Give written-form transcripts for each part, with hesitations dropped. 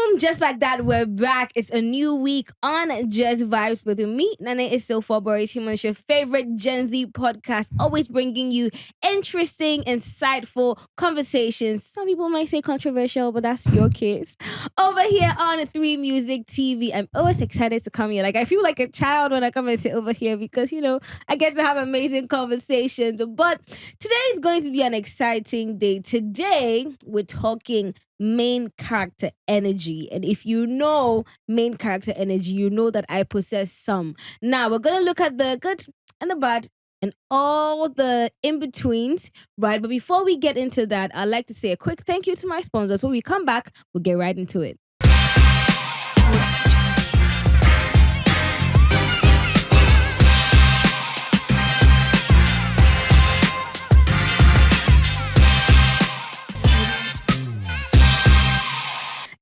Boom, just like that, we're back. It's a new week on Just Vibes with me. Nana is so for Boris Humans, your favorite Gen Z podcast, always bringing you interesting, insightful conversations. Some people might say controversial, but that's your case. Over here on 3 Music TV, I'm always excited to come here. Like, I feel like a child when I come and sit over here because, I get to have amazing conversations. But today is going to be an exciting day. Today, we're talking main character energy. And if you know main character energy, you know that I possess some. Now, we're going to look at the good and the bad and all the in-betweens, right? But before we get into that, I'd like to say a quick thank you to my sponsors. When we come back, we'll get right into it.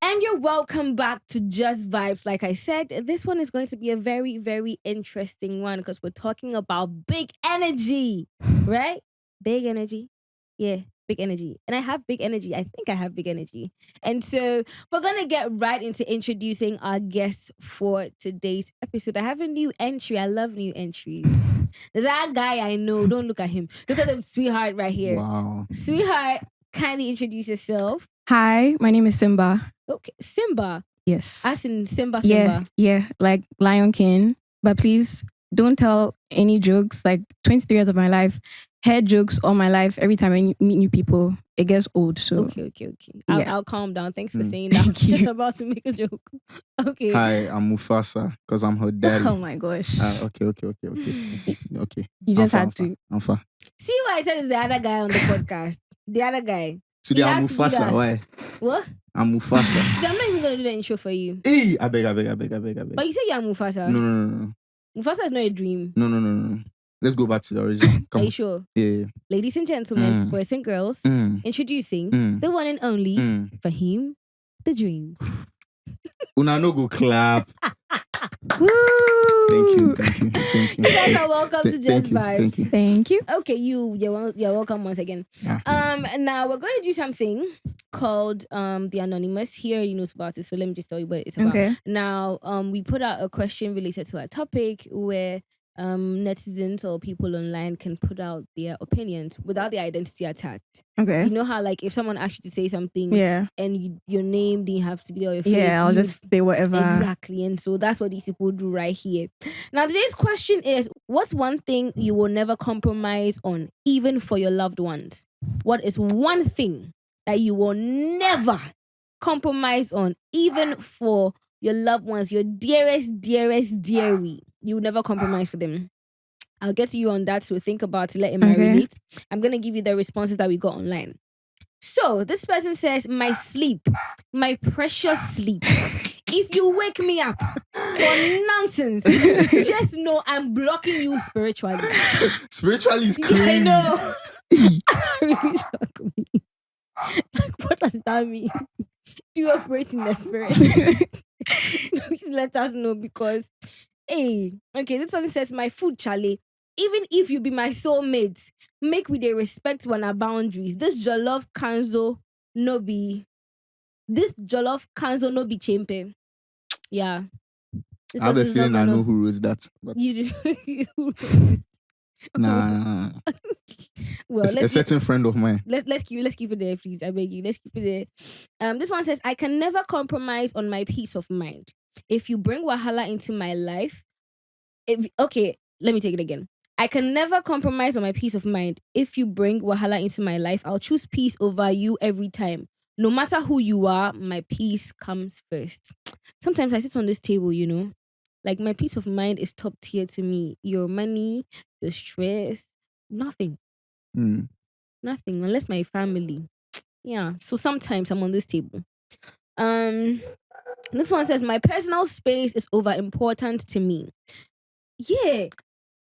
And you're welcome back to Just Vibes. Like I said, this one is going to be a very, very interesting one because we're talking about big energy, right? Big energy. Yeah, big energy. And I have big energy. I think I have big energy. And so we're going to get right into introducing our guests for today's episode. I have a new entry. I love new entries. There's that guy I know. Don't look at him. Look at the sweetheart right here. Wow. Sweetheart, kindly introduce yourself. Hi, my name is Simba. Okay, Simba. Yes. As in Simba. Yeah, like Lion King. But please don't tell any jokes. Like 23 years of my life, heard jokes all my life. Every time I meet new people, it gets old. So Okay. Yeah. I'll calm down. Thanks for saying that. I was just about to make a joke. Okay. Hi, I'm Mufasa because I'm her daddy. Oh my gosh. Okay. You just had to. I'm fine. See why I said it's the other guy on the podcast. The other guy. Today You I'm had to do Mufasa. that. Why? What? I'm Mufasa. I'm not even gonna do the intro for you. Hey, I beg. But you say you're Mufasa. No. Mufasa is not a dream. No. Let's go back to the original. Come Are you on. sure? Yeah. Ladies and gentlemen, boys and girls, introducing the one and only Fahim, the dream. Una no go clap. Woo! Thank you. You guys are welcome to Just Vibes. Thank you. Okay, you're welcome once again. Yeah. Now we're going to do something called the Anonymous. Here you know about it, so let me just tell you what it's about. Okay. Now, we put out a question related to our topic where netizens or people online can put out their opinions without their identity attacked. Okay. You know how like if someone asks you to say something Yeah. and your name didn't have to be there or your face. Yeah, I'll you- just say whatever. Exactly. And so that's what these people do right here. Now, today's question is, what's one thing you will never compromise on, even for your loved ones? What is one thing that you will never compromise on, even for your loved ones, your dearest dearie? You will never compromise for them. I'll get to you on that, so think about it, let it marinate. I'm going to give you the responses that we got online. So, this person says, my sleep, my precious sleep. If you wake me up for nonsense, just know I'm blocking you spiritually. Spiritually is Yeah, crazy. I know. Really shocked me. Like, what does that mean? Do you operate in the spirit? Please let us know because, hey, okay, this person says, my food, Charlie. Even if you be my soulmate, make with the respect one our boundaries. This jollof canzo no be chimpe. Yeah. This I have a person's feeling not I know gonna- who wrote that. But You do. nah. Well, A let's certain friend of mine. let's keep it there, please. I beg you. Let's keep it there. This one says, I can never compromise on my peace of mind. If you bring wahala into my life, okay, let me take it again. I can never compromise on my peace of mind. If you bring wahala into my life, I'll choose peace over you every time. No matter who you are, my peace comes first. Sometimes I sit on this table, like my peace of mind is top tier to me. Your money, your stress, nothing. Mm. Nothing, unless my family. Yeah. So sometimes I'm on this table. This one says, my personal space is over important to me. Yeah.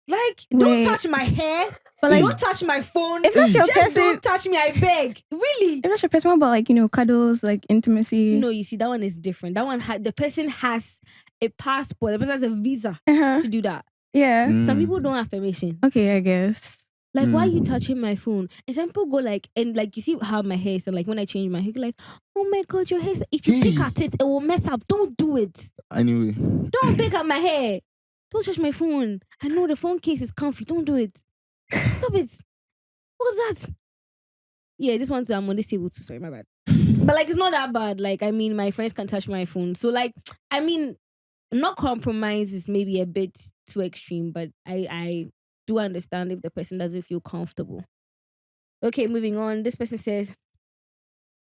Like, don't Wait. touch my hair. But like, Don't touch my phone. if that's your Just person, don't touch me, I beg. Really? if that's your person, what about like cuddles, like intimacy? No, you see, that one is different. That one, the person has a passport. The person has a visa Uh-huh. to do that. Yeah. Some people don't have permission. Okay, I guess. Like, why are you touching my phone? And some people go like, and like, you see how my hair is, and like when I change my hair, like, oh my God, your hair. If you pick at it, it will mess up. Don't do it. Anyway. Don't pick up my hair. Don't touch my phone. I know the phone case is comfy. Don't do it. Stop it. What's that? Yeah, this one's I'm on this table too. Sorry, my bad. But like, it's not that bad. Like, I mean, my friends can touch my phone. So like, I mean, not compromise is maybe a bit too extreme, but I do understand if the person doesn't feel comfortable. Okay, moving on. This person says,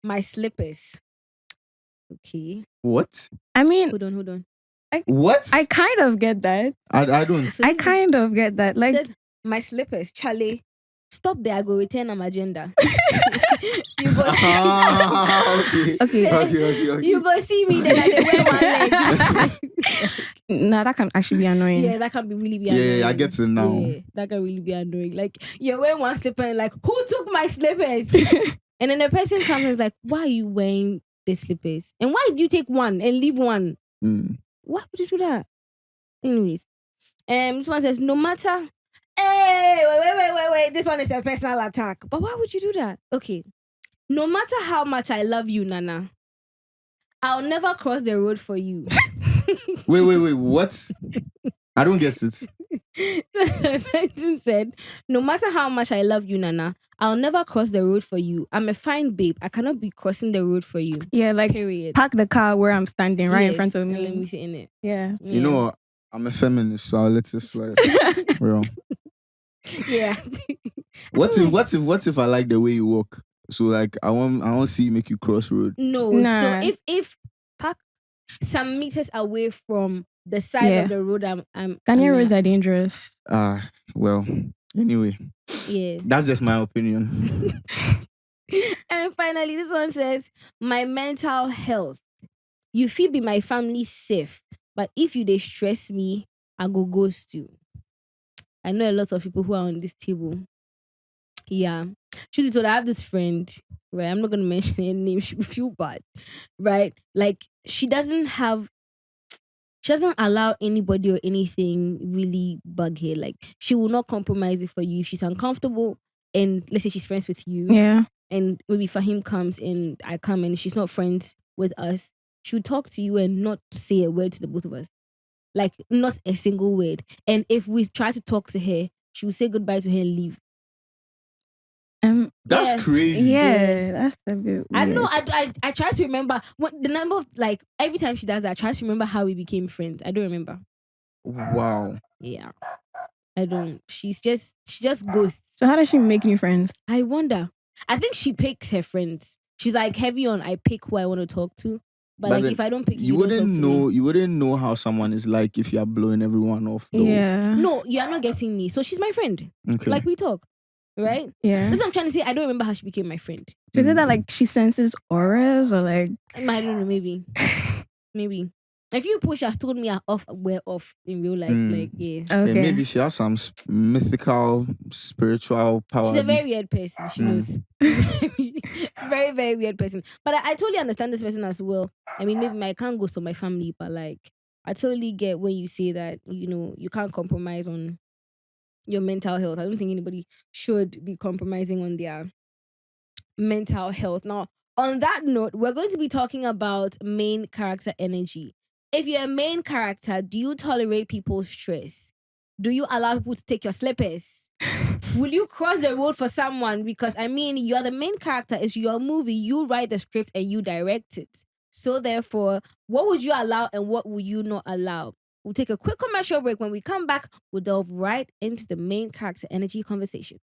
my slippers. Okay. What? I mean, Hold on. What? I kind of get that. I don't. So I this kind of get that. Like, says, my slippers, Charlie. Stop there. I go return on my agenda. You go see, okay. you go see me then I dey wear one leg. Nah, that can actually be annoying. Yeah, that can be really be annoying. Yeah, I get it now. Yeah, that can really be annoying. Like, you're wearing one slipper and like, who took my slippers? And then the person comes and is like, why are you wearing the slippers? And why do you take one and leave one? Why would you do that? Anyways, this one says, no matter. Hey, wait. This one is a personal attack. But why would you do that? Okay. No matter how much I love you, Nana, I'll never cross the road for you. Wait. What? I don't get it. The person said, no matter how much I love you, Nana, I'll never cross the road for you. I'm a fine babe. I cannot be crossing the road for you. Yeah, like, Period. park the car where I'm standing right in Yes, front of and let me me. sit in it. Yeah. You know what? I'm a feminist, so I'll let it slide. Real. Yeah. What if I like the way you walk? So like I won't see you make you cross road. No. Nah. So if park some meters away from the side Yeah. of the road, I'm Ghanaian roads are dangerous. Well, anyway, yeah. that's just my opinion. And finally, this one says, my mental health. You feel be my family safe, but if you they stress me, I go ghost you. I know a lot of people who are on this table. Yeah. Truly told, I have this friend, right? I'm not gonna mention her name, she will feel bad. Right? Like she doesn't allow anybody or anything really bug her. Like she will not compromise it for you if she's uncomfortable. And let's say she's friends with you. Yeah. And maybe Fahim comes and I come and she's not friends with us. She would talk to you and not say a word to the both of us. Like not a single word. And if we try to talk to her, she will say goodbye to her and leave. That's Yeah. crazy. Yeah, that's a bit weird. I know. I try to remember the number of like every time she does that. I try to remember how we became friends. I don't remember. Wow. Yeah, I don't. She just ghosts. So how does she make new friends? I wonder. I think she picks her friends. She's like heavy on I pick who I want to talk to. But like then if I don't pick you don't wouldn't talk to know me. you wouldn't know how someone is like if you're blowing everyone off. Though. Yeah. No, you are not getting me. So she's my friend. Okay. Like we talk, right? Yeah. That's what I'm trying to say. I don't remember how she became my friend. So is it that like she senses auras or like I don't know. Maybe. Maybe. If you push has told me we're off in real life. Like yeah. Then okay. maybe she has some mythical, spiritual power. She's a very weird person. She knows. Very, very weird person. But I totally understand this person as well. I mean, maybe I can't go to my family, but like, I totally get when you say that, you know, you can't compromise on your mental health. I don't think anybody should be compromising on their mental health. Now, on that note, we're going to be talking about main character energy. If you're a main character, do you tolerate people's stress? Do you allow people to take your slippers? Will you cross the road for someone? Because I mean, you're the main character. It's your movie. You write the script and you direct it. So therefore, what would you allow and what would you not allow? We'll take a quick commercial break. When we come back, we'll delve right into the main character energy conversation.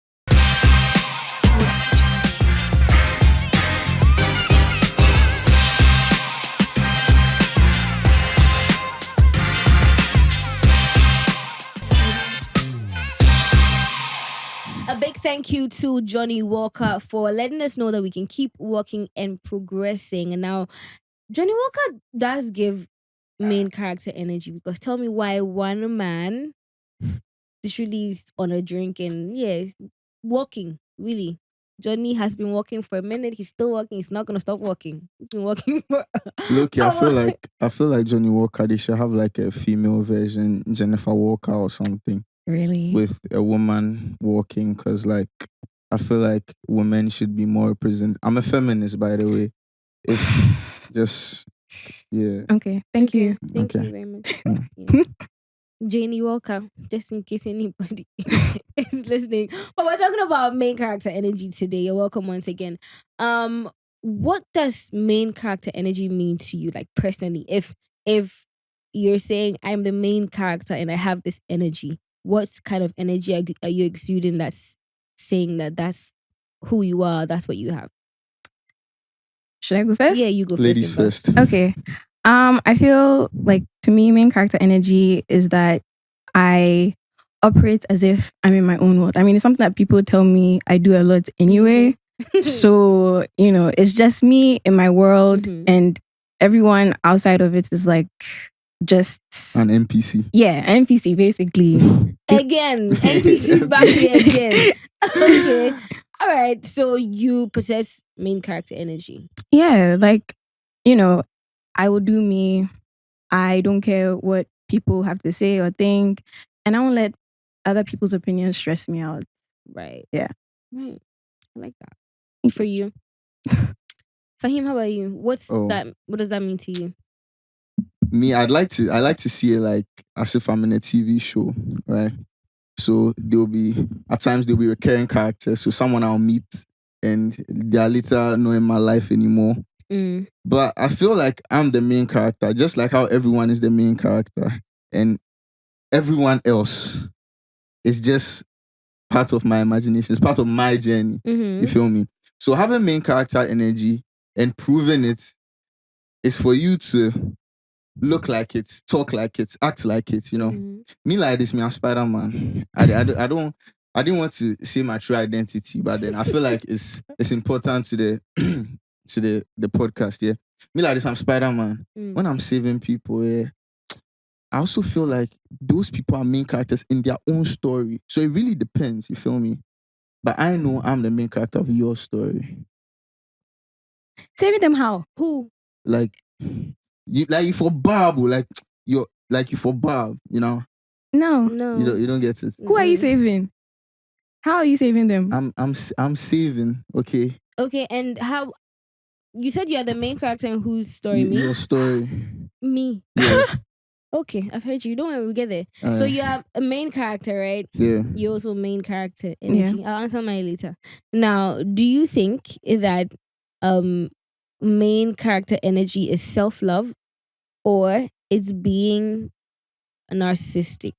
A big thank you to Johnny Walker for letting us know that we can keep working and progressing. And now, Johnny Walker does give main character energy, because tell me why one man literally is on a drink and he's walking, really. Johnny has been walking for a minute. He's still walking. He's not gonna stop walking. He's been walking for. Look, I feel like Johnny Walker. They should have like a female version, Jennifer Walker or something. Really? with a woman walking, because like I feel like women should be more represented. I'm a feminist, by the way. If just yeah. Okay. Thank Okay, you. Thank Okay. you very much. Yeah. Yeah. Janie Walker, just in case anybody is listening. But we're talking about main character energy today. You're welcome once again. What does main character energy mean to you, like personally? If you're saying I'm the main character and I have this energy, what kind of energy are you exuding that's saying that that's who you are, that's what you have? Should I go first? Yeah, you go Ladies first. first. Okay. I feel like to me, main character energy is that I operate as if I'm in my own world. I mean, it's something that people tell me I do a lot anyway. So, it's just me in my world, Mhm. and everyone outside of it is like just An NPC. yeah, NPC basically. Again, NPC back here again. Okay. All right. So you possess main character energy. Yeah, like, I will do me. I don't care what people have to say or think, and I won't let other people's opinions stress me out. Right. Yeah. Right. I like that. For you. Fahim, how about you? Oh. What does that mean to you? Me, I like to see it like as if I'm in a TV show, right? So at times there'll be recurring characters. So someone I'll meet and they're later not in my life anymore. Mm. But I feel like I'm the main character, just like how everyone is the main character. And everyone else is just part of my imagination. It's part of my journey. Mm-hmm. You feel me? So having main character energy and proving it is for you to look like it, talk like it, act like it, Mhm. Me like this, me, I'm Spider-Man. I didn't want to say my true identity, but then I feel like it's important to the to the podcast, yeah. Me like this, I'm Spider-Man. Mm. When I'm saving people, yeah, I also feel like those people are main characters in their own story. So it really depends, you feel me? But I know I'm the main character of your story. Saving them how? Who? Like you for Bob, you for Bob, No. No. You don't get it. Who are you Mm-mm. saving? How are you saving them? I'm saving, okay. Okay, and how you said you are the main character in whose story? Me? Your story. Me. Yeah. Okay, I've heard you. Don't worry, we'll get there. So Alright. you are a main character, right? Yeah. You're also main character energy. I'll answer mine later. Now, do you think that main character energy is self-love or it's being narcissistic?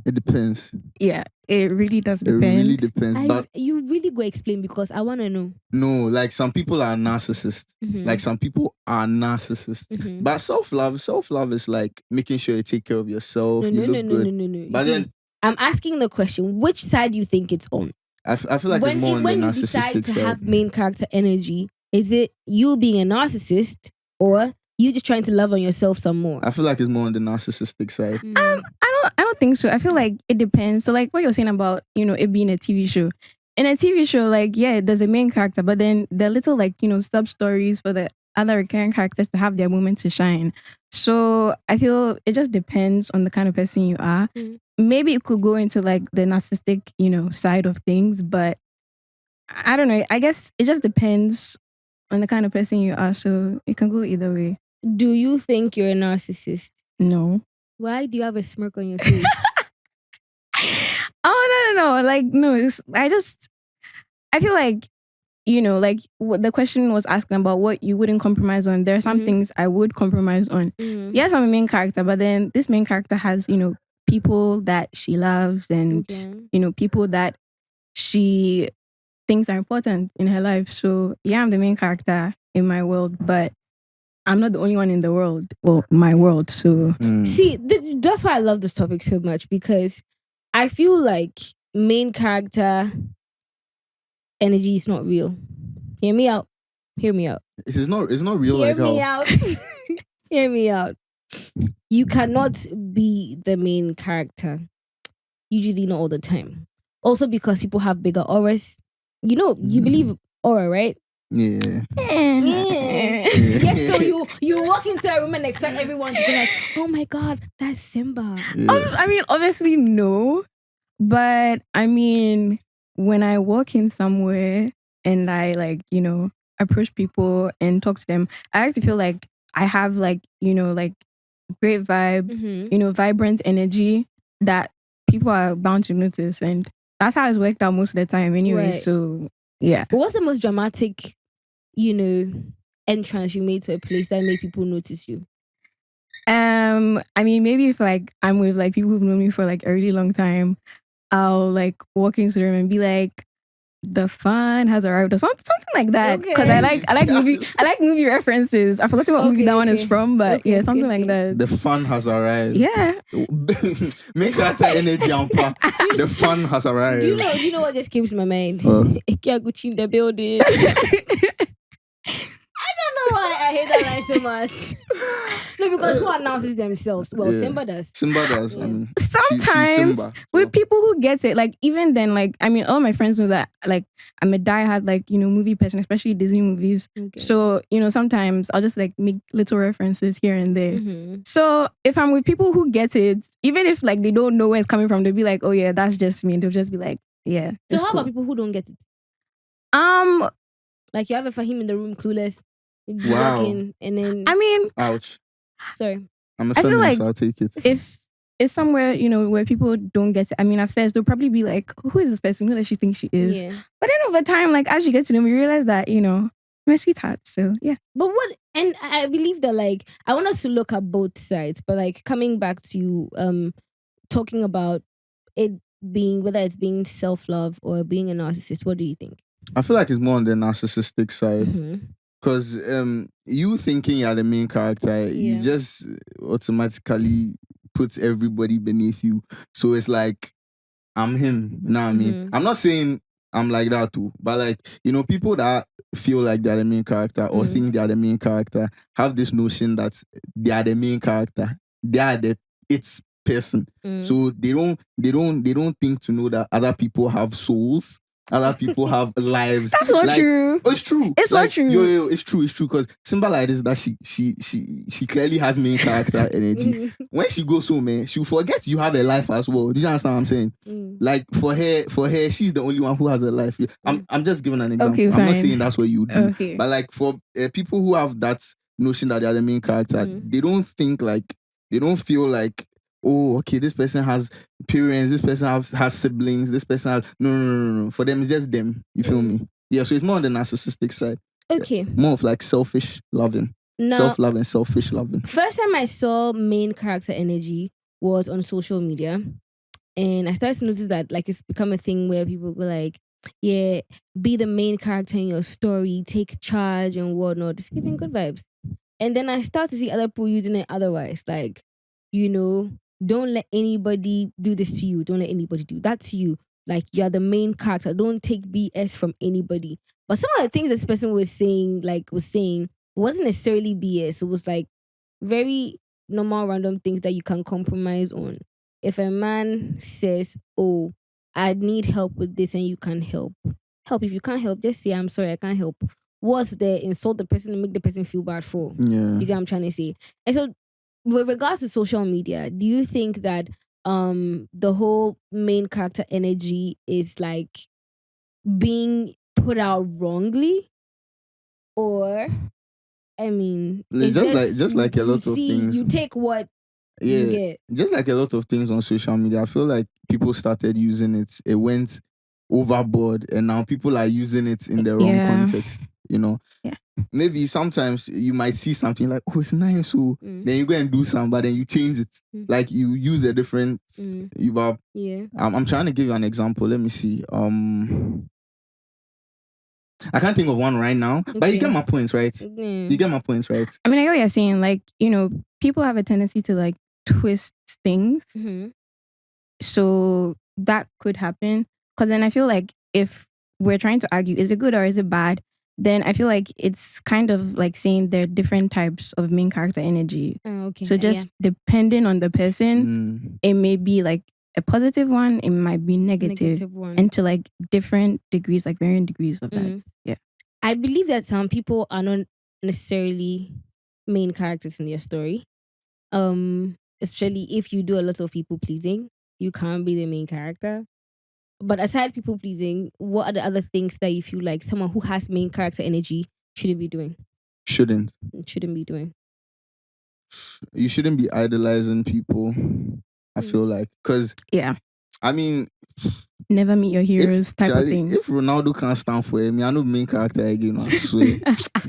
It depends. Yeah, it really does It depend. really depends. But You really go explain because I want to know. no, like some people are narcissists. Mhm. Like some people are narcissists. Mhm. But self-love is like making sure you take care of yourself. No, you no, look no, good. no, no, no, no. But You see, then I'm asking the question: which side you think it's on? I feel like it's more on the when you decide narcissistic to side. have main character energy, is it you being a narcissist or you just trying to love on yourself some more? I feel like it's more on the narcissistic side. Mm. I don't think so. I feel like it depends. So like what you're saying about, it being a TV show. In a TV show, like, yeah, there's a main character, but then there are little like, sub stories for the other recurring characters to have their moment to shine. So I feel it just depends on the kind of person you are. Mm. Maybe it could go into like the narcissistic, side of things, but I don't know. I guess it just depends on the kind of person you are. So it can go either way. Do you think you're a narcissist? No. Why do you have a smirk on your face? Oh, no. Like, no, I feel like, like what the question was asking about what you wouldn't compromise on. There are some Mhm. things I would compromise on. Mhm. Yes, I'm a main character, but then this main character has, people that she loves and, Okay. people that she thinks are important in her life. So, yeah, I'm the main character in my world, but I'm not the only one in the world. Well, my world. So, See, that's why I love this topic so much because I feel like main character energy is not real. Hear me out. Hear me out. It's not real. Hear like me how out. Hear me out. You cannot be the main character. Usually not all the time. Also because people have bigger auras. You believe aura, right? Yeah. Yeah. Yes, so you walk into a room and expect everyone to be like, oh my God, that's Simba. Yeah. I mean, obviously, no. But I mean, when I walk in somewhere and I like, approach people and talk to them, I like to feel like I have like, like great vibe, Mm-hmm. vibrant energy that people are bound to notice. And that's how it's worked out most of the time anyway. Right. So yeah. What's the most dramatic, entrance you made to a place that made people notice you? I mean, maybe if like I'm with like people who've known me for like a really long time, I'll like walk into the room and be like, "The fun has arrived," or something like that. Because I Okay. like movie references. I forgot what movie that one is from, but yeah, something like that. The fun has arrived. Yeah. Main character energy and power. The fun has arrived. Do you know what just came to my mind? Uh. Gucci in the building. I don't know why I hate that line so much. No, because who announces themselves? Well, Yeah. Simba does. Simba does. I Yeah. mean, Sometimes Simba. with people who get it, like even then, like I mean, all my friends know that like I'm a diehard like movie person, especially Disney movies. Okay. So sometimes I'll just like make little references here and there. Mm-hmm. So if I'm with people who get it, even if like they don't know where it's coming from, they'll be like, "Oh yeah, that's just me." And they'll just be like, "Yeah." So it's how cool. about people who don't get it? Like you have a Fahim in the room, clueless. You Wow. walk in and then I mean, Ouch. sorry. I'm a I feel feminist, like so I'll take it. if it's somewhere where people don't get it, I mean, at first they'll probably be like, "Who is this person? Who does she think she is?" Yeah. But then over time, like as you get to know me, you realize that I'm a sweetheart. So yeah. But what, and I believe that like I want us to look at both sides, but like coming back to talking about it being, whether it's being self-love or being a narcissist, what do you think? I feel like it's more on the narcissistic side. Mm-hmm. Because you thinking you're the main character, you Yeah. just automatically put everybody beneath you. So it's like, I'm him. You know what I mean? Mhm. I'm not saying I'm like that too, but like, people that feel like they're the main character or think they're the main character have this notion that they are the main character. They are the it's person. So they don't think to know that other people have souls. Other people have lives. That's not true. Oh, it's true. It's not true. Yo, it's true. It's true. Because Simba like this, that she clearly has main character energy. When she goes home, man, she'll forget you have a life as well. Do you understand what I'm saying? Like for her, she's the only one who has a life. I'm just giving an example. Okay, I'm not fine. saying that's what you do. Okay. But like for people who have that notion that they are the main character, they don't feel like, oh, okay, this person has parents, this person has siblings, this person has no. For them, it's just them. You feel me? Yeah, so it's more on the narcissistic side. Okay. More of like selfish loving. Now, Self-love and selfish loving. first time I saw main character energy was on social media. And I started to notice that like it's become a thing where people go like, yeah, be the main character in your story, take charge and whatnot. Just giving good vibes. And then I start to see other people using it otherwise. Like, don't let anybody do this to you. Don't let anybody do that to you. Like, you're the main character. Don't take BS from anybody. But some of the things this person was saying wasn't necessarily BS. It was like very normal, random things that you can compromise on. If a man says, "Oh, I need help with this," and you can help. If you can't help, just say, "I'm sorry, I can't help." What's the insult the person and make the person feel bad for? Yeah. You get what I'm trying to say? And so, with regards to social media, do you think that the whole main character energy is like being put out wrongly? Or, I mean, it's just like a lot of things. You take what you Yeah. get. Just like a lot of things on social media, I feel like people started using it. It went overboard, and now people are using it in the wrong context. Yeah. Maybe sometimes you might see something like, oh, it's nice, then you go and do something, but then you change it. Like you use a different. Yeah. I'm trying to give you an example. Let me see. I can't think of one right now, but you get my points, right? You get my points, right? I mean, I get what you're saying. Like, people have a tendency to like twist things. So that could happen. Because then I feel like if we're trying to argue, is it good or is it bad? Then I feel like it's kind of like saying there are different types of main character energy. Okay. So just depending on the person, it may be like a positive one, it might be negative one. and to like different degrees, like varying degrees of that. Yeah. I believe that some people are not necessarily main characters in their story. Especially if you do a lot of people pleasing. you can't be the main character. But aside people pleasing, what are the other things that you feel like someone who has main character energy shouldn't be doing? Shouldn't. Shouldn't be doing. You shouldn't be idolizing people. I feel like, because Yeah. I mean, Never meet your heroes type of thing. If Ronaldo can't stand for me, I know main character again. I swear,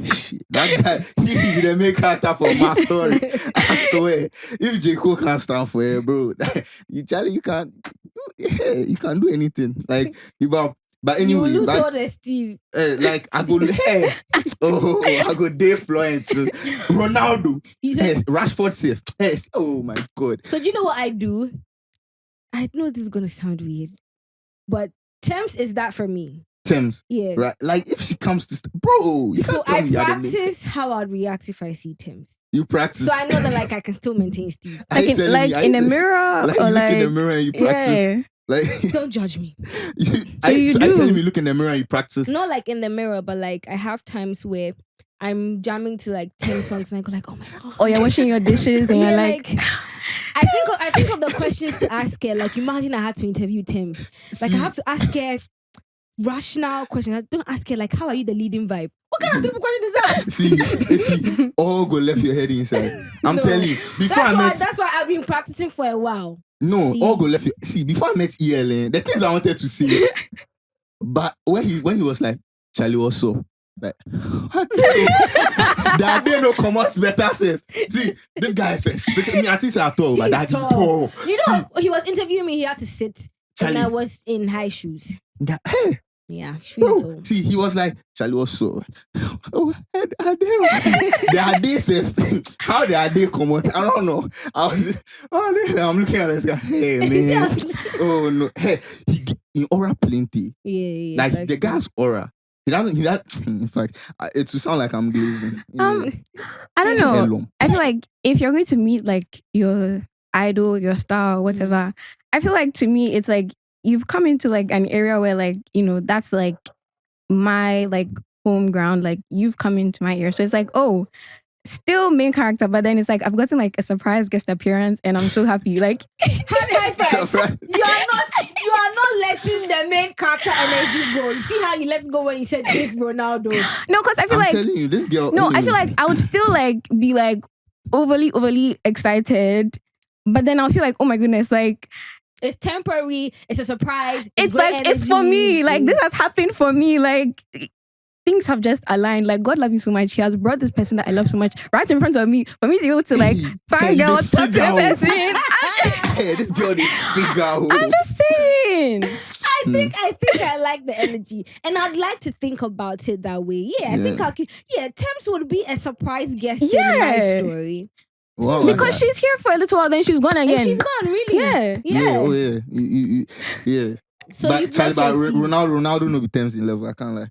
Shit, that guy he be the main character for my story. I swear, if J Cole can't stand for you, bro, Charlie, you can't. Yeah, you can't do anything. Like but You anyway, lose all the steez. like I go, hey, I go Dave Florence, Ronaldo, yes, Rashford safe, yes. Oh my god. So do you know what I do? I know this is gonna sound weird, but Thames is that for me. Thames, Yeah. right? Like if she comes to, bro, you So can't tell I me how to make practice how I'd react if I see Thames. You practice. So I know that like I can still maintain steez. Are you telling me? Are in you the mirror, like or you look like in the mirror and you practice. Yeah. Like Don't judge me. Are you you telling do. me look in the mirror and you practice? Not like in the mirror, but like I have times where I'm jamming to like 10 songs and I go like, oh my god. Or you're washing your dishes and Yeah, you're like I think of the questions to ask her. Like imagine I had to interview Thames. Like I have to ask her rational questions. I don't ask her like, how are you the leading vibe? What kind of stupid question is that? See, all go left your head inside. I'm No. telling you. That's why I've been practicing for a while. No, See. all go left. See, before I met ELN, the things I wanted to say. But when he was like, Charlie, what's up? Like, that day no come out better safe. See, this guy says, me I think I tall, but He's that tall. tall. You know, he was interviewing me, he had to sit. Charlie. And I was in high shoes. Hey, Yeah, shoes bro. tall. See, he was like, Charlie, what's up? Oh, there are days safe. How they are they come out? I don't know. I'm looking at this guy. Hey man. Oh no. Hey, in aura plenty. Yeah. Like exactly. the guy's aura. He doesn't. In fact, it will sound like I'm glazing. I don't know. I feel like if you're going to meet like your idol, your star, or whatever, I feel like to me it's like you've come into like an area where like, you know, that's like my like home ground. Like you've come into my ear. So it's like, oh, still main character, but then it's like I've gotten like a surprise guest appearance and I'm so happy. Like Surprise. You are not letting the main character energy go. You see how you let go when you said Dave Ronaldo. no, because I feel I'm like telling you, this girl. no, I feel like I would still like be like overly excited, but then I'll feel like, oh my goodness, like It's temporary. It's a surprise. it's great like it's for energy. me. Like this has happened for me. Like things have just aligned. Like God loves me so much. He has brought this person that I love so much right in front of me for me to be able to like find you girl, dey talk to the figure out. person. Hey, this girl did figure out. I'm just saying. I think I like the energy, and I'd like to think about it that way. Yeah, I think Thames would be a surprise guest in my story. Wow, Because she's here for a little while, then she's gone again. And she's gone, really. Yeah. Oh yeah. Yeah. So but you've Charlie, lost but your steez. Ronaldo no be Thames in level. I can't lie.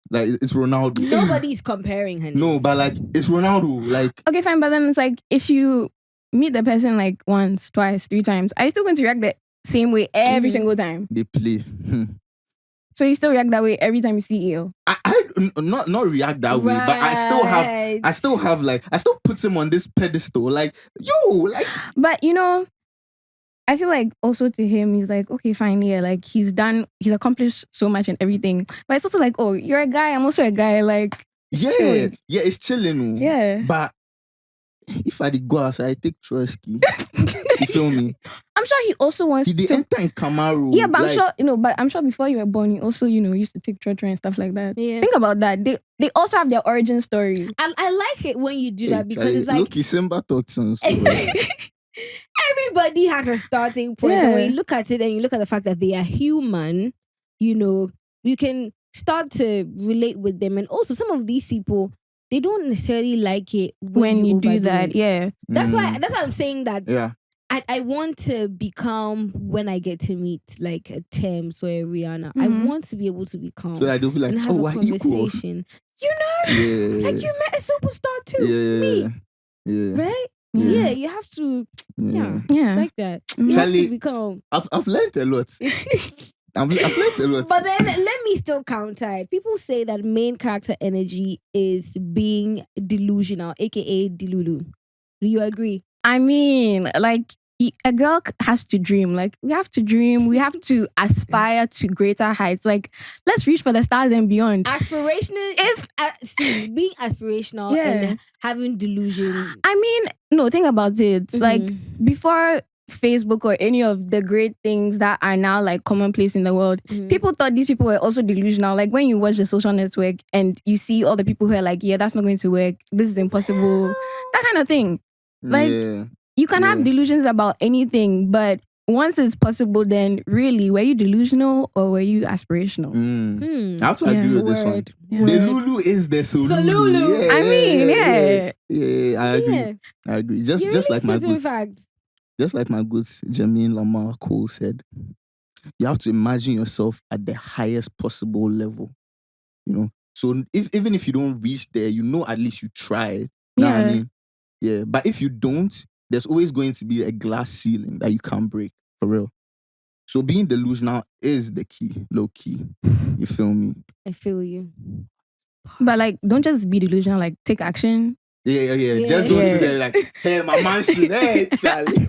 Like it's Ronaldo. Nobody's comparing her. No, but like it's Ronaldo. Like Okay, fine, but then it's like if you meet the person like once, twice, 3 times, are you still going to react the same way every single time? they play. So you still react that way every time you see EO? I not react that way, but I still put him on this pedestal. Like like But you know, I feel like also to him, he's like, okay, fine, yeah, like he's accomplished so much and everything. But it's also like, oh, you're a guy, I'm also a guy, like it's chilling. Yeah. But if I did go outside, I take Trotsky. You feel me? I'm sure he also wants He did to. enter in Camaro. Yeah, but like, I'm sure, but I'm sure before you were born, you also, used to take trotro and stuff like that. Yeah. Think about that. They also have their origin story. I like it when you do that because Charlie, it's like look, Simba talks and so. everybody has a starting point. Yeah. And when you look at it and you look at the fact that they are human, you can start to relate with them. And also some of these people, they don't necessarily like it When you do overdo that, it. yeah. That's why I'm saying that Yeah. I want to become, when I get to meet like a Thames or a Rihanna, I Mhm. want to be able to become So that they'll be like, and oh, have a we're equals. conversation. Yeah. Like you met a superstar too. Yeah. Me, Yeah. right? Yeah. Yeah, you have to Yeah. like that. You have Charlie, to become. I've learned a lot. I've learned a lot. But then let me still counter it. People say that main character energy is being delusional, aka delulu. Do you agree? I mean, like, a girl has to dream. Like, we have to dream. We have to aspire to greater heights. Like, let's reach for the stars and beyond. Aspirational. Being aspirational and having delusion. I mean, no, think about it. Mhm. Like, before Facebook or any of the great things that are now like commonplace in the world, people thought these people were also delusional. Like, when you watch The Social Network and you see all the people who are like, yeah, that's not going to work, this is impossible, that kind of thing. Like, you can have delusions about anything, but once it's possible, then really, were you delusional or were you aspirational? I have to agree with this one. Yeah. The Lulu is the Solulu. I mean, I agree. I agree. Just like my good, just like my good Jermaine Lamar Cole said, you have to imagine yourself at the highest possible level. You know, so even if you don't reach there, you know, at least you tried. You know what I mean? Yeah, but if you don't, there's always going to be a glass ceiling that you can't break, for real. So being delusional is the key, low key. You feel me? I feel you. But like, don't just be delusional, like take action. Yeah. Just don't sit there like, hey, my mansion, hey, Charlie.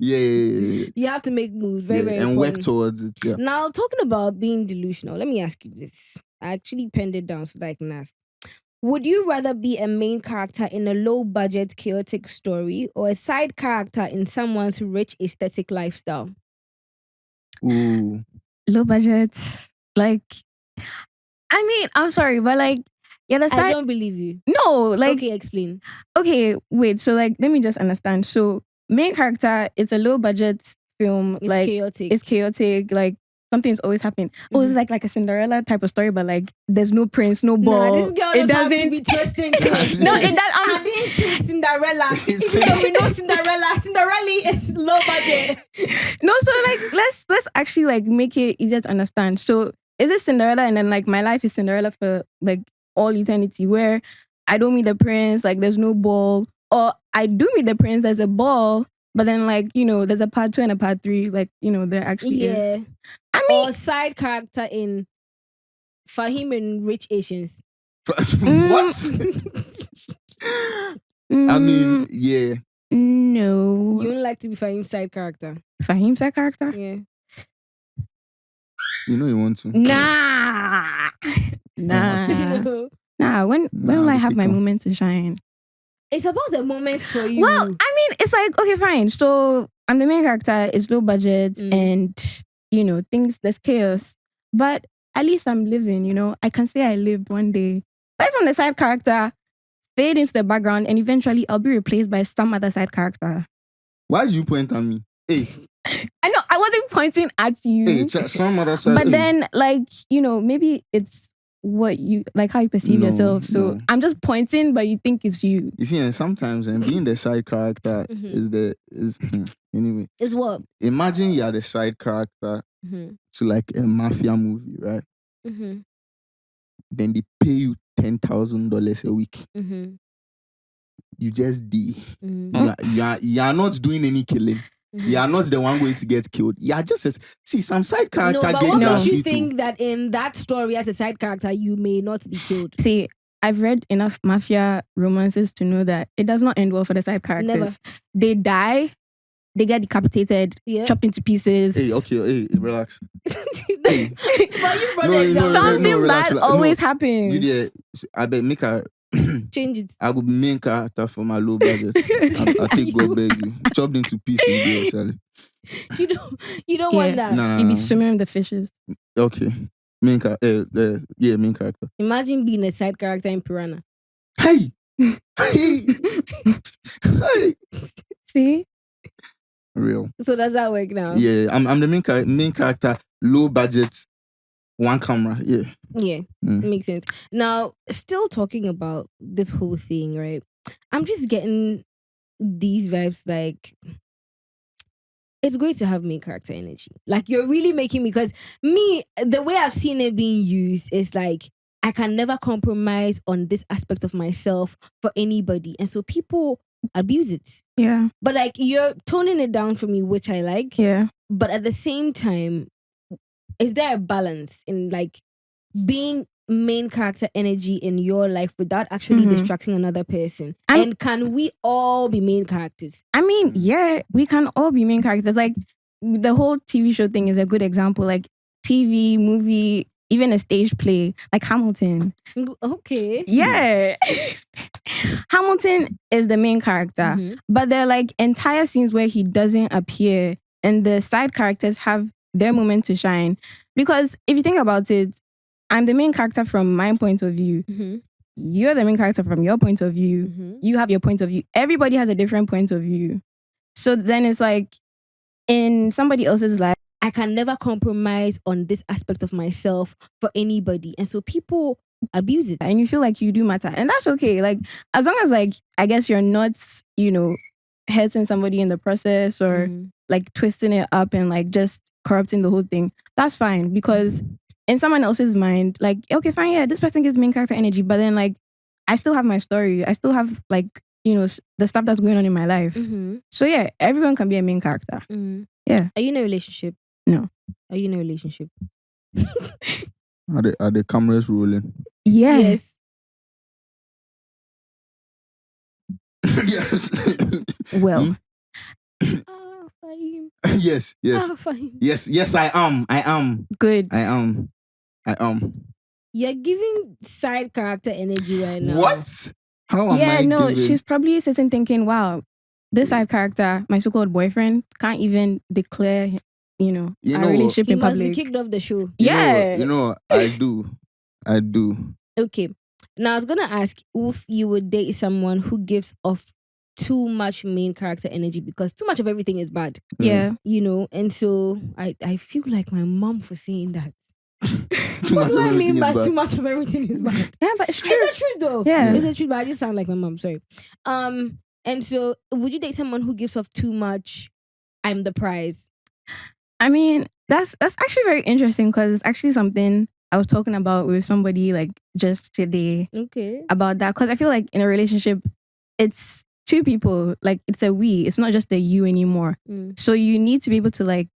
Yeah. You have to make moves, very and important. work towards it. Yeah. Now, talking about being delusional, let me ask you this. I actually penned it down so that I can ask. Would you rather be a main character in a low-budget, chaotic story or a side character in someone's rich, aesthetic lifestyle? Ooh. Low budget. Like, I mean, I'm sorry, but like, yeah, the side. I don't believe you. No, like. Okay, explain. Okay, wait. So like, let me just understand. So main character, it's a low-budget film. It's like, chaotic. It's chaotic. Like, something's always happening. Oh, it's like a Cinderella type of story, but like there's no prince, no ball. Nah, this girl doesn't have to be twisting things. No, it does. I didn't pick Cinderella. Even though we know Cinderella is low budget. No, so like let's actually like make it easier to understand. So is it Cinderella and then like my life is Cinderella for like all eternity, where I don't meet the prince, like there's no ball, or I do meet the prince, there's a ball. But then, like, you know, there's a part 2 and a part 3. Like, you know, there actually is. I mean, or side character in Fahim and Rich Asians. What? I mean, yeah. No. You wouldn't like to be Fahim's side character? Fahim's side character? Yeah. You know you want to. Nah. Nah. When will I have my moment to shine? It's about the moment for you. Well, I mean, it's like, okay, fine. So I'm the main character, it's low budget, and, you know, there's chaos. But at least I'm living, you know. I can say I lived one day. But if I'm the side character, fade into the background, and eventually I'll be replaced by some other side character. Why did you point at me? Hey. I know, I wasn't pointing at you. Hey, some other side. But then, like, you know, maybe it's what you like, how you perceive yourself. So I'm just pointing, but you think it's you. You see, and sometimes being the side character is anyway. Is what? Imagine you're the side character to like a mafia movie, right? Then they pay you $10,000 a week. You just you are not doing any killing. You are not the one going to get killed. You are just some side character. No, but what makes you think that in that story as a side character you may not be killed? See, I've read enough mafia romances to know that it does not end well for the side characters. Never. They die, they get decapitated, chopped into pieces. Hey, okay, relax. Hey. Something bad always happens. You did. I bet make a change it. I would be main character for my low budget. I take go beg you. Chopped into pieces, actually. You don't want that. Nah. You be swimming with the fishes. Okay. Main character. Imagine being a side character in Piranha. Hey! Hey! See? Real. So does that work now? Yeah, I'm the main character, low budget, one camera. Yeah. Makes sense. Now, still talking about this whole thing, right? I'm just getting these vibes like it's great to have main character energy. Like, you're really making me, because me, the way I've seen it being used is like, I can never compromise on this aspect of myself for anybody. And so people abuse it. Yeah. But like, you're toning it down for me, which I like. Yeah. But at the same time, is there a balance in like being main character energy in your life without actually distracting another person? And can we all be main characters? I mean, yeah, we can all be main characters. Like the whole TV show thing is a good example. Like TV, movie, even a stage play, like Hamilton. Okay. Yeah. Hamilton is the main character, but there are like entire scenes where he doesn't appear and the side characters have their moment to shine. Because if you think about it, I'm the main character from my point of view. You're the main character from your point of view. You have your point of view. Everybody has a different point of view. So then it's like in somebody else's life, I can never compromise on this aspect of myself for anybody. And so people abuse it. And you feel like you do matter. And that's okay. Like, as long as, like, I guess you're not, hurting somebody in the process or like twisting it up and like just corrupting the whole thing, that's fine. Because in someone else's mind, like, okay, fine, yeah, this person gives main character energy. But then, like, I still have my story. I still have, like, the stuff that's going on in my life. So, yeah, everyone can be a main character. Yeah. Are you in a relationship? No. Are you in a relationship? Are the cameras rolling? Yeah. Yes. Yes. Well. Fine. Yes. Fine. Yes, I am. Good. I am. You're giving side character energy right now. What? How am I giving? She's probably sitting thinking, wow, this side character, my so-called boyfriend, can't even declare, our relationship He in must public. be kicked off the show. I do. Okay. Now I was gonna ask if you would date someone who gives off too much main character energy, because too much of everything is bad. Yeah. And so I feel like my mom for saying that. Too What much do of I mean everything by is bad. too much of everything is bad? Yeah, but it's true. It's the truth though. Yeah. It's the truth, but I just sound like my mom. Sorry. And so would you date someone who gives off too much? I'm the prize. I mean, that's actually very interesting because it's actually something I was talking about with somebody like just today Okay. about that. Because I feel like in a relationship, it's two people. Like it's a we. It's not just a you anymore. So you need to be able to like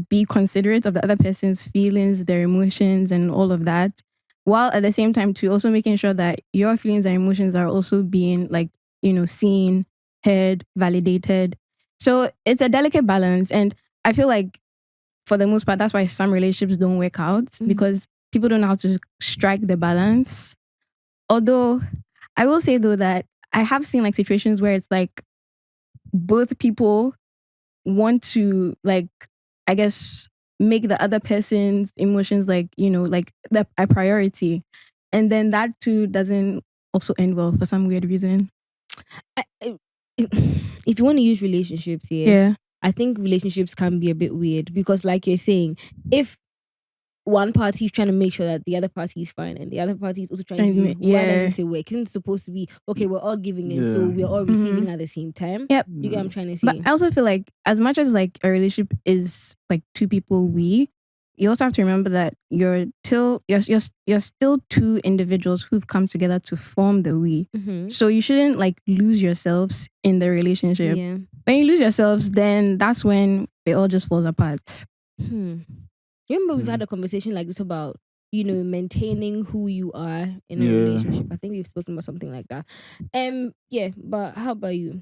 be considerate of the other person's feelings, their emotions, and all of that, while at the same time too also making sure that your feelings and emotions are also being like seen, heard, validated. So it's a delicate balance, and I feel like for the most part, that's why some relationships don't work out because people don't know how to strike the balance. Although I will say though that I have seen like situations where it's like both people want to like, I guess, make the other person's emotions like, like a priority. And then that too doesn't also end well for some weird reason. If you want to use relationships, Yeah. I think relationships can be a bit weird because, like you're saying, if one party is trying to make sure that the other party is fine and the other party is also trying to do, why doesn't it work? Isn't it supposed to be, okay, we're all giving it, so we're all receiving at the same time? Yep. You get what I'm trying to say? But I also feel like as much as like a relationship is like two people, you also have to remember that you're still two individuals who've come together to form the we. So you shouldn't like lose yourselves in the relationship. Yeah. When you lose yourselves, then that's when it all just falls apart. You remember we've had a conversation like this about, maintaining who you are in a relationship. I think we've spoken about something like that. But how about you?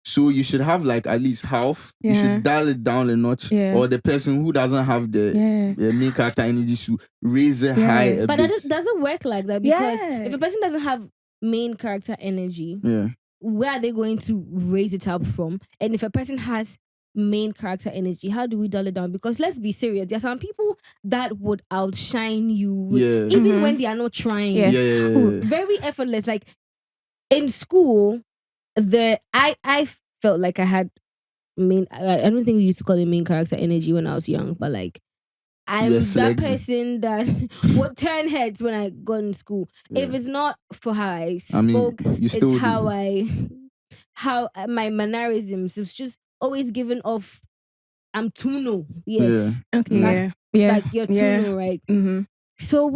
So you should have like at least half. You should dial it down a notch. Or the person who doesn't have the main character energy to raise it high a but bit. that doesn't work like that because if a person doesn't have main character energy, where are they going to raise it up from? And if a person has main character energy, how do we dial it down? Because let's be serious, there are some people that would outshine you even when they are not trying. Very effortless. Like in school, I felt like I had I don't think we used to call it main character energy when I was young, but like I'm that person that would turn heads when I got in school. If it's not for how I spoke, it's how my mannerisms. It's just always given off. I'm Tuno. Yes. Okay. Like you're Tuno, right? So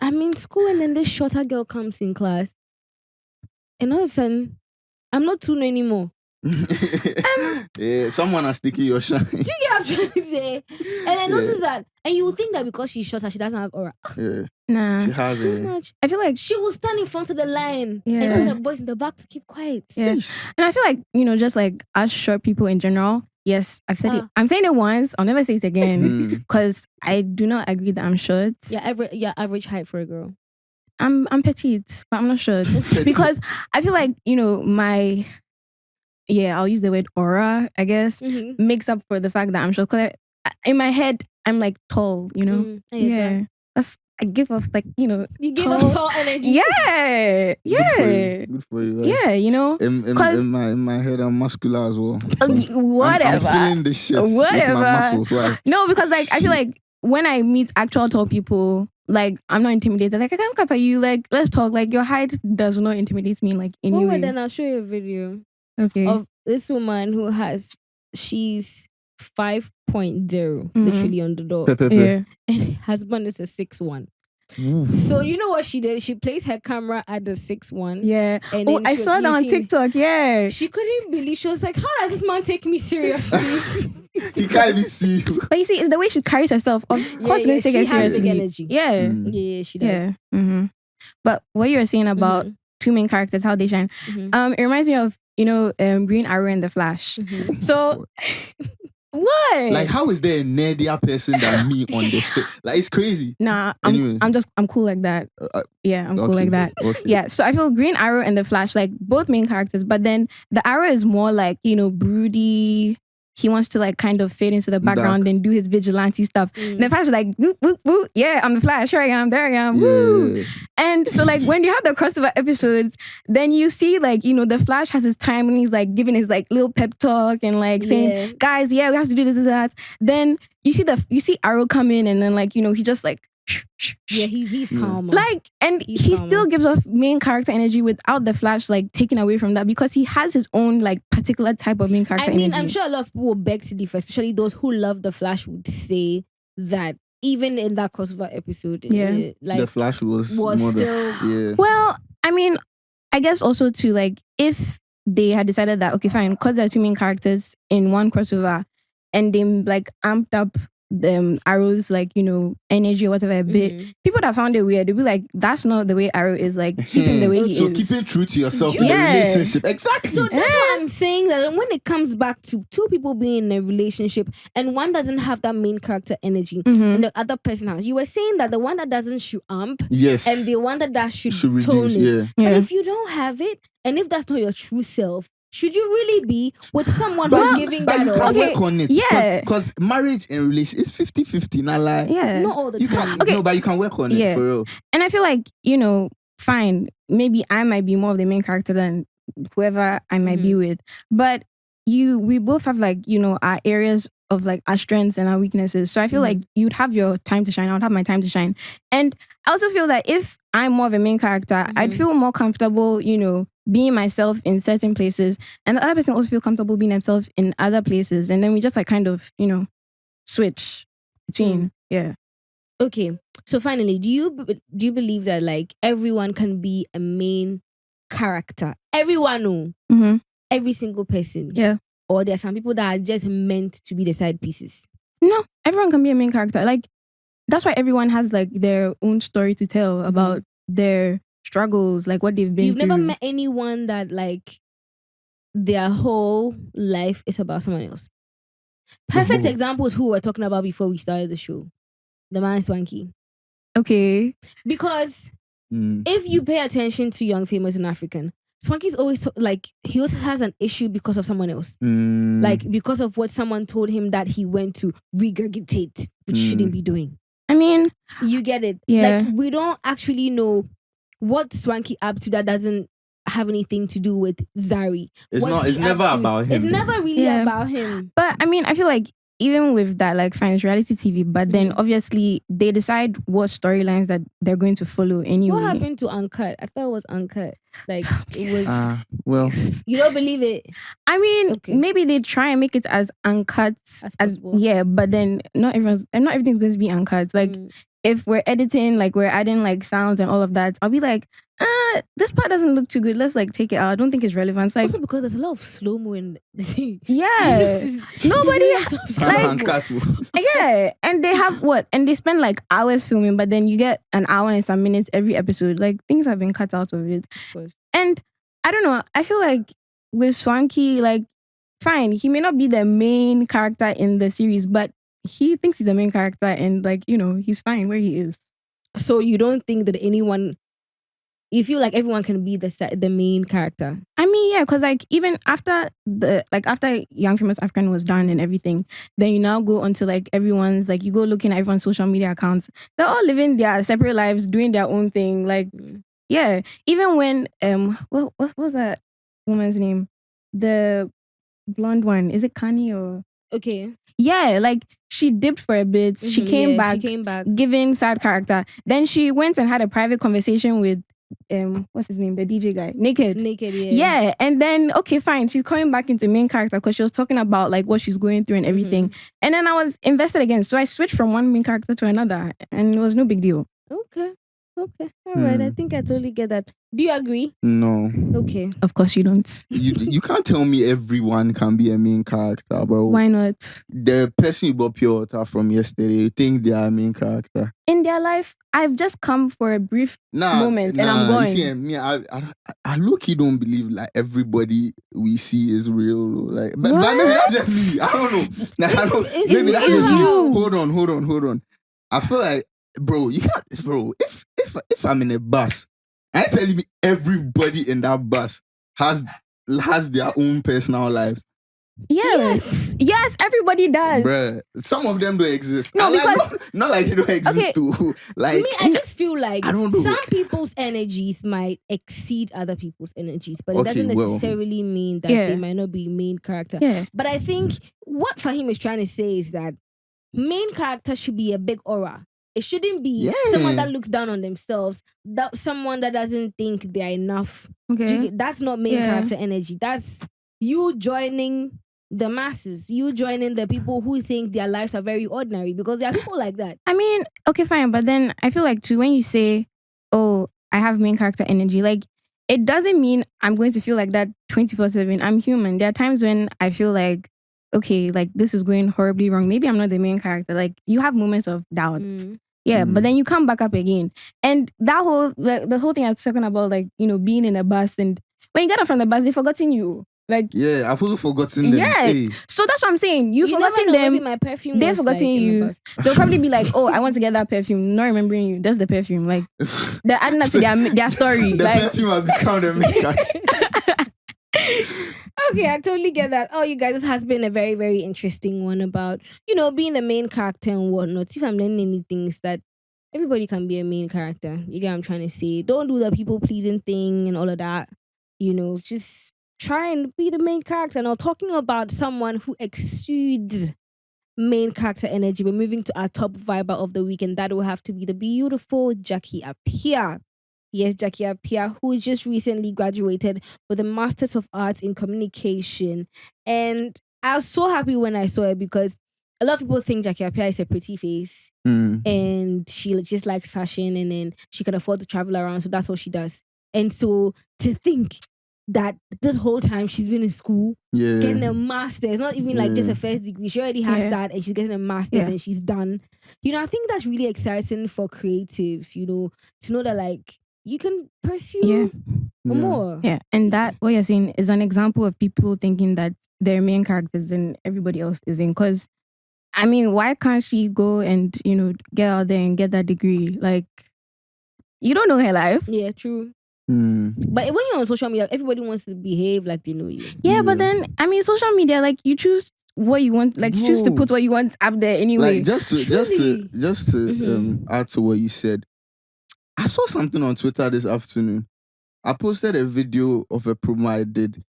I'm in school and then this shorter girl comes in class, and all of a sudden I'm not Tuno anymore. Yeah, someone has taken your shine. You get what I'm trying to say? And I noticed that, and you would think that because she's shorter, she doesn't have aura. Yeah, Nah. she has Too a. much. I feel like She will stand in front of the line and Yeah. tell the boys in the back to keep quiet. Yeah. And I feel like, just like us short people in general, yes, I've said it. Ah. I'm saying it once, I'll never say it again. Hmm. Because I do not agree that I'm short. Yeah, average height for a girl. I'm petite, but I'm not short. Because I feel like, my I'll use the word aura, I guess, Mm-hmm. makes up for the fact that I'm short. Because in my head, I'm like tall, I give off like, You give tall. us tall energy. Yeah. Yeah. Good for you. Right? Yeah, In my head, I'm muscular as well. Whatever. I'm feeling the shit with Whatever. my muscles. Why? No, because like I feel like when I meet actual tall people, like I'm not intimidated. Like I can look up at you, like let's talk. Like your height does not intimidate me like Well, anyway. then I'll show you a video Okay. of this woman who she's 5.0 literally on the door. Yeah. And her husband is a 6'1". So you know what she did? She placed her camera at the 6'1". Yeah. And Oh, then I saw that on TikTok. Yeah. She couldn't believe. She was like, "How does this man take me seriously?" He can't even see you. But you see, it's the way she carries herself. Of course, yeah, going to take she her has big seriously. energy. Yeah. Yeah, she does. Yeah. Mm-hmm. But what you were saying about two main characters, how they shine, it reminds me of Green Arrow and the Flash. So. What? Like, how is there a nerdier person than me on the set? Like, it's crazy. Nah, Anyway. I'm cool like that. Yeah, I'm cool Okay, like that. okay. Yeah, so I feel Green Arrow and the Flash, like both main characters, but then the Arrow is more like, broody. He wants to like kind of fade into the background and do his vigilante stuff. And the Flash is like, woo, woo, woo. Yeah, I'm the Flash. Here I am. There I am. Woo. Yeah. And so like when you have the crossover episodes, then you see like, the Flash has his time when he's like giving his like little pep talk and like saying, guys, we have to do this and that. Then you see Arrow come in and then like, he just like, yeah, he's calm. Like, and he still gives off main character energy without the Flash like taking away from that because he has his own like particular type of main character energy. I'm sure a lot of people will beg to differ, especially those who love the Flash would say that even in that crossover episode, like the Flash was more still. Well, I mean, I guess also too like if they had decided that okay, fine, because there are two main characters in one crossover, and they like amped up the Arrow's like energy or whatever a bit, people that found it weird, they'd be like, that's not the way Arrow is, like keeping the way he so is. keeping true to yourself in a relationship. Exactly. So that's what I'm saying, that when it comes back to two people being in a relationship and one doesn't have that main character energy and the other person has, you were saying that the one that doesn't should amp and the one that should tone reduce, it. But if you don't have it, and if that's not your true self, should you really be with someone who's giving that you can up? work on it. Yeah. Because marriage and relation is 50-50. Not like not all the you time. can, no, but you can work on it for real. And I feel like, fine, maybe I might be more of the main character than whoever I might be with. But we both have like, our areas of like our strengths and our weaknesses. So I feel like you'd have your time to shine. I would have my time to shine. And I also feel that if I'm more of a main character, I'd feel more comfortable, being myself in certain places, and the other person also feel comfortable being themselves in other places, and then we just like kind of switch between Okay, so finally, do you believe that like everyone can be a main character? Everyone, every single person, or there are some people that are just meant to be the side pieces? No, everyone can be a main character. Like that's why everyone has like their own story to tell about their struggles, like what they've been You've through. never met anyone that like their whole life is about someone else. Perfect example is who we're talking about before we started the show. The man Swanky. Okay. Because if you pay attention to Young, Famous, and African, Swanky's always like, he also has an issue because of someone else. Like because of what someone told him that he went to regurgitate, which he shouldn't be doing. I mean, you get it. Yeah. Like we don't actually know what Swanky up to that doesn't have anything to do with Zari. It's never about him. It's never really about him. But I mean, I feel like even with that, like fine, it's reality TV, but then obviously they decide what storylines that they're going to follow anyway. What happened to Uncut? I thought it was Uncut. Like it was. Well, you don't believe it? I mean, maybe they try and make it as uncut as but then not everything's going to be uncut. Like if we're editing, like we're adding like sounds and all of that, I'll be like, This part doesn't look too good. Let's like take it out. I don't think it's relevant. It's like, Also because there's a lot of slow-mo in yeah, nobody like, yeah, and they have what? And they spend like hours filming, but then you get an hour and some minutes every episode. Like things have been cut out of it. Of course. And I don't know. I feel like with Swanky, like, fine, he may not be the main character in the series, but he thinks he's the main character, and like, he's fine where he is. So you don't think that you feel like everyone can be the main character? I mean, yeah, because like even after after Young Famous African was done and everything, then you now go onto like everyone's, like you go looking at everyone's social media accounts. They're all living their separate lives, doing their own thing. Like, yeah, even when what was that woman's name? The blonde one, is it Kanye or? Okay. Yeah, like she dipped for a bit. She came back, giving side character. Then she went and had a private conversation with what's his name, the DJ guy, Naked, yeah. And then okay, fine, she's coming back into main character because she was talking about like what she's going through and everything. And then I was invested again, so I switched from one main character to another, and it was no big deal. Okay, all right. I think I totally get that. Do you agree? No. Okay. Of course you don't. You can't tell me everyone can be a main character, bro. Why not? The person you bought pure water from yesterday, you think they are a main character? In their life, I've just come for a brief moment and I'm going. You see, me, I low-key don't believe like everybody we see is real. Like, but maybe that's just me. I don't know. Like, maybe that's just me. Hold on. I feel like, bro, you can't, bro. If I'm in a bus, and you're telling me everybody in that bus has their own personal lives. Yes, everybody does. Bruh, some of them don't exist. No, because, not like they don't exist too. Like, me, I just feel like I don't know. Some people's energies might exceed other people's energies, but it doesn't necessarily mean that they might not be main character. Yeah. But I think what Fahim is trying to say is that main character should be a big aura. It shouldn't be someone that looks down on themselves, that someone that doesn't think they're enough. Okay. That's not main character energy. That's you joining the masses, you joining the people who think their lives are very ordinary, because there are people like that. I mean, okay, fine. But then I feel like too, when you say, oh, I have main character energy, like it doesn't mean I'm going to feel like that 24/7. I'm human. There are times when I feel like, okay, like this is going horribly wrong. Maybe I'm not the main character. Like you have moments of doubt. Yeah, but then you come back up again. And that the whole thing I was talking about, like, being in a bus, and when you get up from the bus, they've forgotten you. Like, yeah, I've also forgotten them. Yeah. Hey. So that's what I'm saying. You've forgotten them. My perfume they've forgotten you. They'll probably be like, oh, I want to get that perfume. Not remembering you. That's the perfume. Like, they're adding that to their story. The perfume has become the maker. Okay, I totally get that. Oh, you guys, this has been a very, very interesting one about, being the main character and whatnot. If I'm learning anything, is that everybody can be a main character. You get what I'm trying to say? Don't do the people-pleasing thing and all of that. Just try and be the main character. Now, talking about someone who exudes main character energy, we're moving to our top viber of the week, and that will have to be the beautiful Jackie Appiah. Yes, Jackie Appiah, who just recently graduated with a Masters of Arts in Communication. And I was so happy when I saw it, because a lot of people think Jackie Appiah is a pretty face and she just likes fashion, and then she can afford to travel around, so that's what she does. And so to think that this whole time she's been in school, getting a master's, not even like just a first degree. She already has that, and she's getting a master's and she's done. I think that's really exciting for creatives, to know that like you can pursue more. Yeah, and that, what you're saying, is an example of people thinking that they're main characters and everybody else isn't. Because, I mean, why can't she go and, get out there and get that degree? Like, you don't know her life. Yeah, true. But when you're on social media, everybody wants to behave like they know you. Yeah, but then, I mean, social media, like, you choose what you want, like, you choose to put what you want up there anyway. Like, just to add to what you said, I saw something on Twitter this afternoon. I posted a video of a promo I did,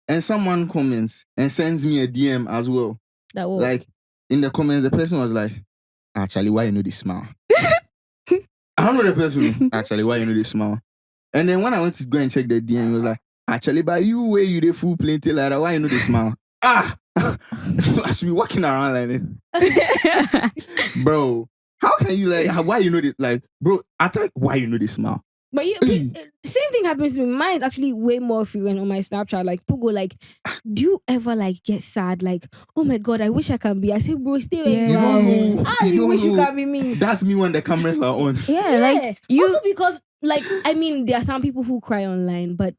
and someone comments and sends me a DM as well. That was like, in the comments, the person was like, actually, why you know this smile? I don't know the person. Actually, why you know this smile? And then when I went to go and check the DM, he was like, actually, by you way you the full plenty like that, why you know this smile? I should be walking around like this. Bro, how can you like, why you know this? Like, bro, I thought, why you know this smile? But same thing happens to me. Mine is actually way more frequent on my Snapchat. Like people go like, do you ever like get sad? Like, oh my god, I wish I can be. I say, bro, stay where you Yeah. are. You don't know. How You you don't wish you know. can be me? That's me when the cameras are on. Yeah, like also because like I mean there are some people who cry online, but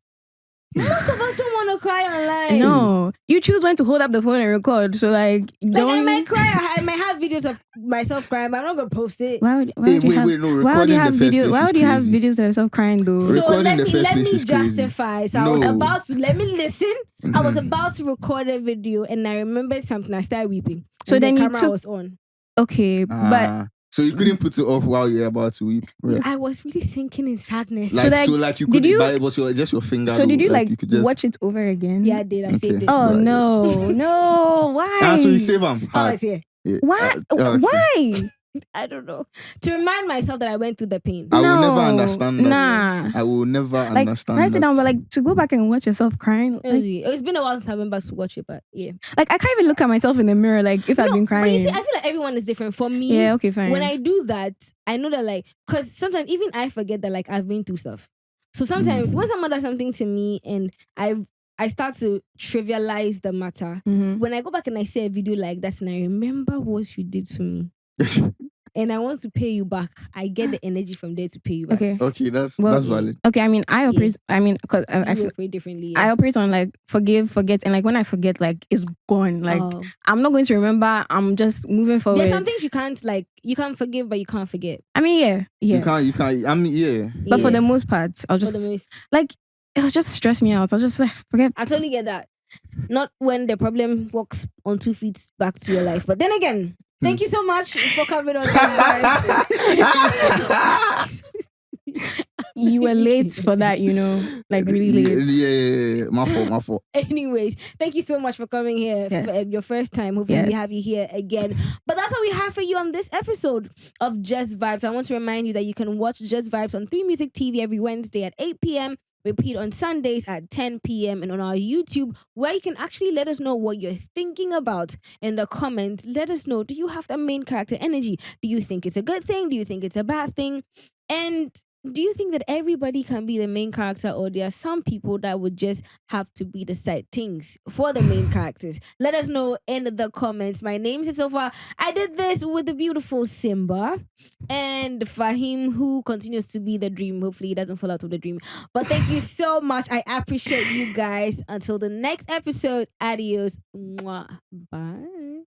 most of us don't want to cry online. no, you choose when to hold up the phone and record. So like, don't. I might cry. I might have videos of myself crying, but I'm not gonna post it. Why would Hey, you have? wait, no. Why would Recording you have the first videos? place Why is would you have crazy. videos of yourself crying though? So Recording let the me first let place me is crazy. justify. So I was No. about to let me listen. I was Mhm. about to record a video, and I remembered something. I started weeping. So And then the you camera took- was on. Okay, but So you couldn't put it off while you're about to weep. Right. I was really sinking in sadness. Like So, you did could, you- but it was just your finger. so did you like you could just, watch it over again? yeah, I did. I saved Okay. it. Oh But- no, why? So you save them. Oh, it's here. Why? Okay. Why? I don't know. To remind myself that I went through the pain. I will No, never understand that. Nah. I will never Like understand write that. it down, but like to go back and watch yourself crying. Like, Really. It's been a while since I went back to watch it, but yeah. I can't even look at myself in the mirror. Like if I've been But you crying. see, I feel like everyone is different. For me, Yeah. Okay. Fine. when I do that, I know that like, because sometimes even I forget that like I've been through stuff. So sometimes when someone does something to me and I start to trivialize the matter, Mhm. when I go back and I see a video like that and I remember what you did to me and I want to pay you back, I get the energy from there to pay you back. Okay. Okay, that's Well, valid. Okay. I mean, I operate. I mean, because I You feel. operate differently. I operate on like forgive, forget, and like when I forget, like it's gone. Like Oh. I'm not going to remember. I'm just moving forward. There's some things you can't like. You can't forgive, but you can't forget. I mean, yeah. You can't. I mean, yeah. But for Yeah. the most part, I'll For just the most, like it'll just stress me out. I'll just like forget. I totally get that. Not when the problem walks on 2 feet back to your life. But then again, thank you so much for coming on. guys. You were late for that, you know, like really late. Yeah. My fault. Anyways, thank you so much for coming here Yeah. for your first time. Hopefully Yeah. we have you here again. But that's all we have for you on this episode of Just Vibes. I want to remind you that you can watch Just Vibes on 3 Music TV every Wednesday at 8 p.m. Repeat on Sundays at 10 p.m. and on our YouTube, where you can actually let us know what you're thinking about in the comments. Let us know, do you have that main character energy? Do you think it's a good thing? Do you think it's a bad thing? And do you think that everybody can be the main character, or there are some people that would just have to be the side things for the main characters? Let us know in the comments. My name is Sofa. I did this with the beautiful Simba and Fahim, who continues to be the dream. Hopefully he doesn't fall out of the dream. But thank you so much. I appreciate you guys. Until the next episode, adios. Mwah. Bye.